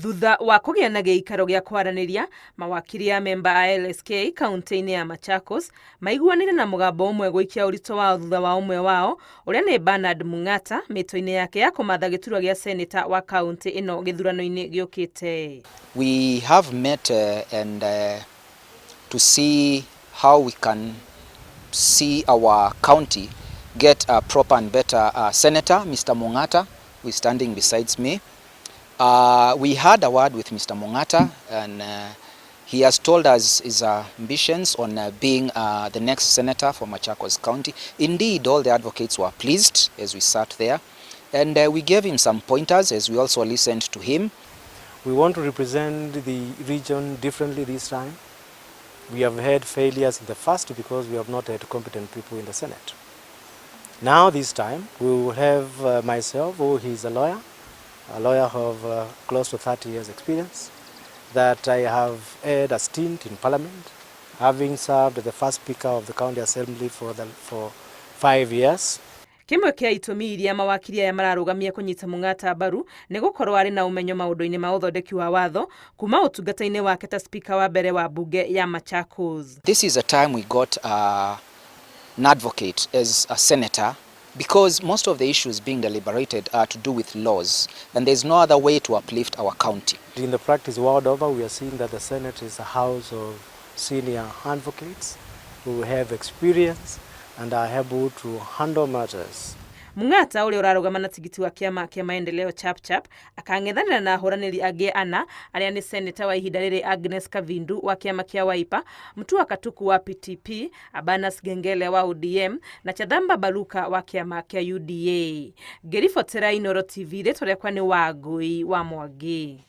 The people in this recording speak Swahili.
Thutha wa kũgĩa na gĩikaro gĩa kwaranĩria, mawakiri a memba a LSK kaunti-inĩ ya Machakos maiguanire na mũgambo ũmwe gũikia ũritũ wao thutha wa ũmwe wao ũrĩa nĩ Bernand Mung'ata mĩtwe-inĩ yake ya kũmatha gĩturwa gĩa seneta wa kaunti ĩno gĩthurano-inĩ gĩũkĩte. We have met to see how we can see our county get a proper and better senator, Mr. Mung'ata, who is standing beside me. We had a word with Mr. Mung'ata, and he has told us his ambitions on being the next senator for Machakos County. Indeed, all the advocates were pleased as we sat there, and we gave him some pointers as we also listened to him. We want to represent the region differently this time. We have had failures in the past because we have not had competent people in the Senate. Now this time we will have myself, who is a lawyer of close to 30 years experience, that I have had a stint in Parliament, having served as the first Speaker of the County Assembly for 5 years. Kimwe kĩa itũmi iria mawakiri aya mararũgamia kũnyita Mung'ata mbaru nĩ gũkorwo arĩ na ũmenyo maũndũ-inĩ ma ũthondeki wa watho kuma ũtungata-inĩ wake ta speaker wa mbere wa bunge ya Machakos. This is a time we got an advocate as a senator, because most of the issues being deliberated are to do with laws, and there's no other way to uplift our county. In the practice world over, we are seeing that the Senate is a house of senior advocates who have experience and are able to handle matters. Mung'ata ũrĩa ũrarũgama na tigiti wa kĩama kĩa maendeleo chap akang'ethanĩra na ahũranĩri angĩ ana arĩa nĩ seneta wa ihinda rĩrĩ Agnes Kavindu wa kĩama kĩa Wiper, Mutua Katuku wa PTP, Abanas Gengele wa ODM na Chathamba Baruka wa kĩama kĩa UDA. Ngĩribotera Inooro TV, rĩtwa rĩakwa nĩ Wangũi wa Mwangi.